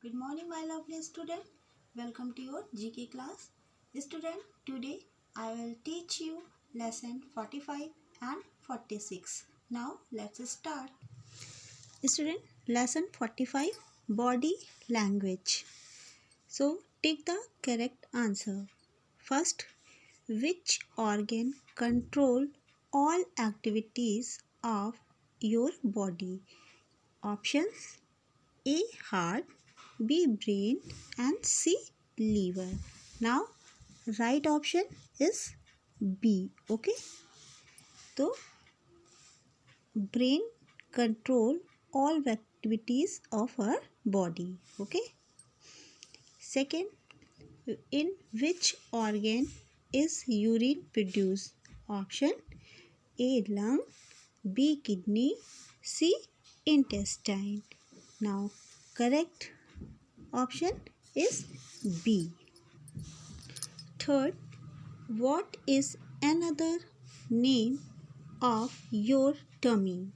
Good morning, my lovely student. Welcome to your GK class. Student, today I will teach you lesson 45 and 46. Now, let's start. Student, lesson 45, body language. So, take the correct answer. First, which organ control all activities of your body? Options: A. Heart, B. Brain, and C. Liver. Now, right option is B. Okay. So, brain control all activities of our body. Okay. Second, in which organ is urine produced? Option: A. Lung, B. Kidney, C. Intestine. Now, correct option is B. Third, what is another name of your tummy?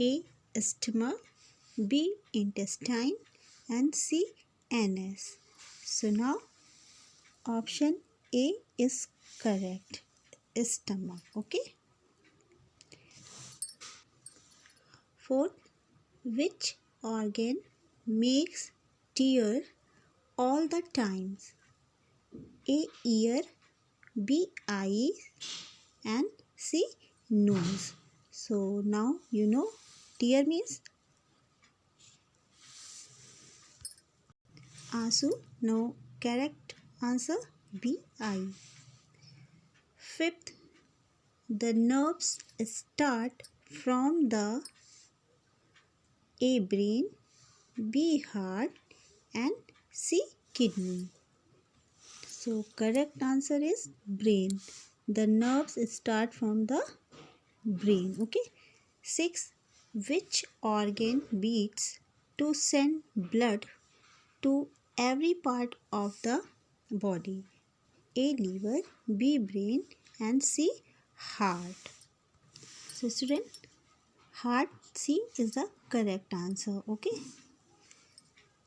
A. Stomach, B. Intestine, and C. Anus. So now option A is correct. Stomach. Okay. Fourth, which organ makes tear all the times? A. Ear, B. eyes, and C. nose. So now you know tear means Asu. Now correct answer B. eye. Fifth, the nerves start from the A. brain, B. heart, and C. kidney. So correct answer is brain. The nerves start from the brain. Okay. 6. Which organ beats to send blood to every part of the body? A. liver, B. brain, and C. heart. So student, heart C is the correct answer. Okay.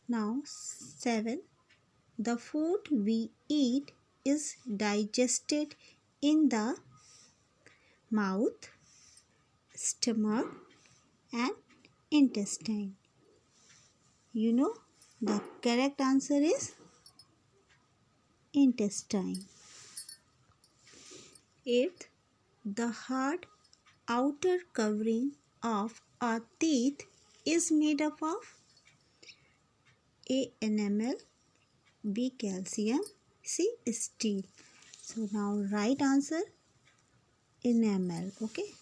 Now 7. The food we eat is digested in the mouth, stomach, and intestine. You know the correct answer is intestine. 8th, the hard outer covering of our teeth is made up of A. enamel, B. calcium, C. steel. So now right answer enamel. Okay.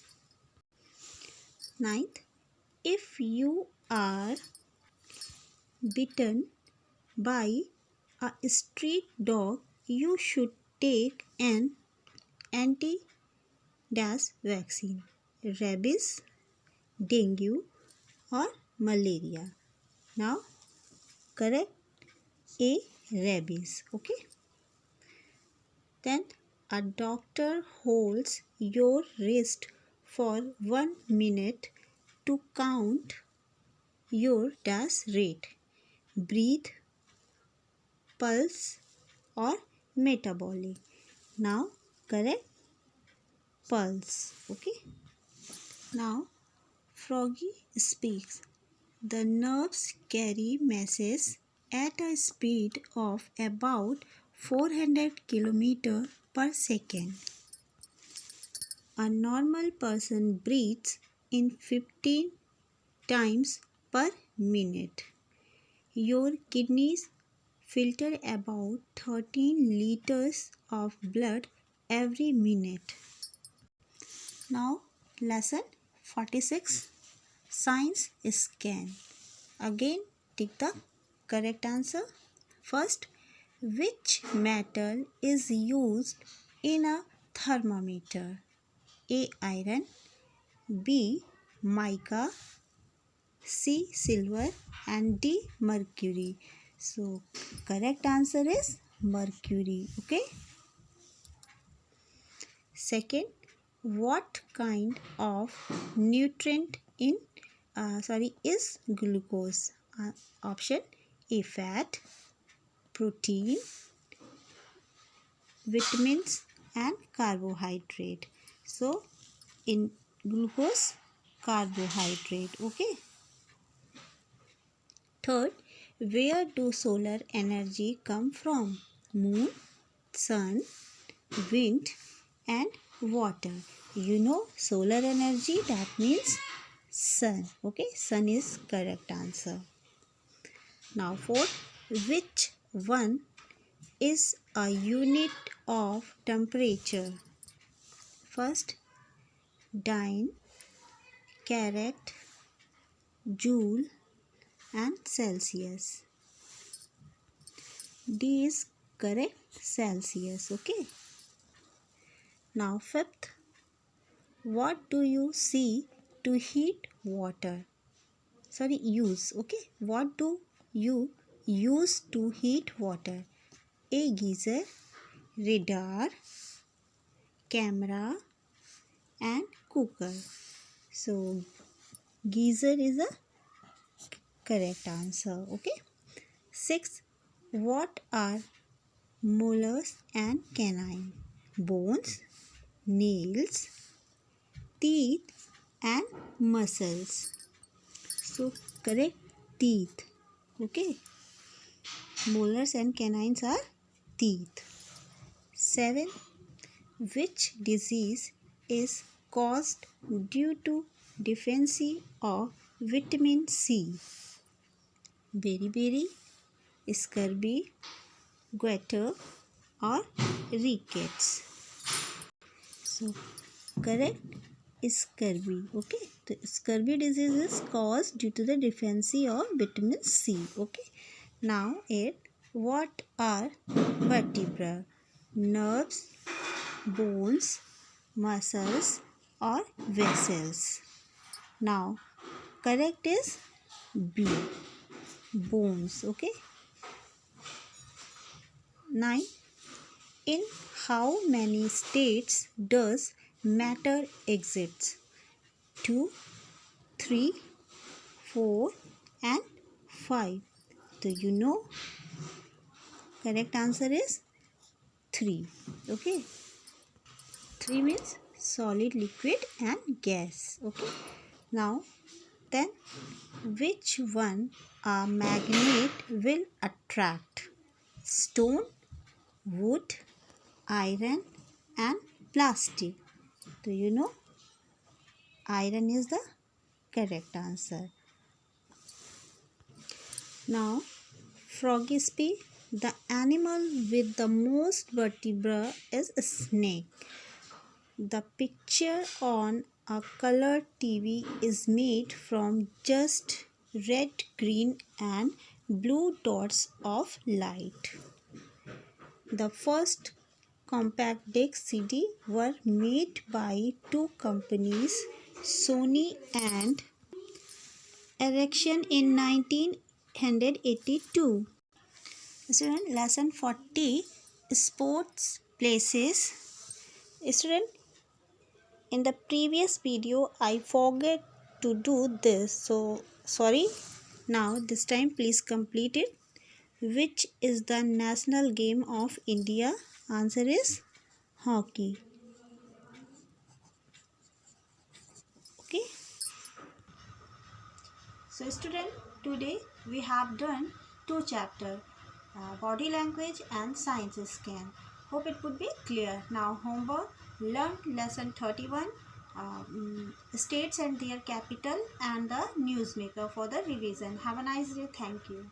9th, if you are bitten by a street dog, you should take an anti-vaccine, rabies, dengue, or malaria. Now correct A. rabies. Okay. Then a doctor holds your wrist for 1 minute to count your dash rate, breathe, pulse, or metabolic. Now correct pulse. Okay. Now Froggy speaks. The nerves carry messages at a speed of about 400 km per second. A normal person breathes in 15 times per minute. Your kidneys filter about 13 liters of blood every minute. Now, lesson 46, science scan. Again, take the correct answer. First, which metal is used in a thermometer? A. iron, B. mica, C. silver, and D. mercury. So, correct answer is mercury. Okay. Second, what kind of nutrient is glucose? Option A fat, protein, vitamins and carbohydrate. So in glucose, carbohydrate. Okay. Third, where do solar energy come from? Moon, sun, wind and water. You know solar energy, that means sun. Okay, sun is correct answer. Now fourth, which one is a unit of temperature? First, dyne, carat, joule and Celsius. D is correct, Celsius. Okay. Now fifth, what do you see to heat water? Use. Okay. What do you use to heat water? A geyser, radar, camera and cooker. So geyser is a correct answer. Okay. Sixth, what are molars and canine? Bones, nails, teeth and muscles. So correct, teeth. Okay. Molars and canines are teeth. 7. Which disease is caused due to deficiency of vitamin C? Beriberi, scurvy, goiter or rickets. So correct, scurvy. Okay, the scurvy disease is caused due to the deficiency of vitamin C. Okay. Now 8. What are vertebrae? Nerves, bones, muscles or vessels. Now correct is B, bones. Okay. 9. In how many states does matter exist? 2, 3, 4 and 5. Do you know? Correct answer is 3. Okay. 3 means solid, liquid and gas. Okay. Now then, which one a magnet will attract? Stone, wood, iron and plastic. Do you know? Iron is the correct answer. Now, Frogispy, the animal with the most vertebrae is a snake. The picture on a colored TV is made from just red, green and blue dots of light. The first compact disc CD were made by two companies, Sony and Ericsson in 1982. Student, lesson 40, sports places. Student, in the previous video I forget to do this, so sorry. Now this time please complete it. Which is the national game of India? Answer is hockey. Okay. So student, today we have done 2 chapters, body language and science scan. Hope it would be clear. Now homework, learn lesson 31, states and their capital and the newsmaker for the revision. Have a nice day. Thank you.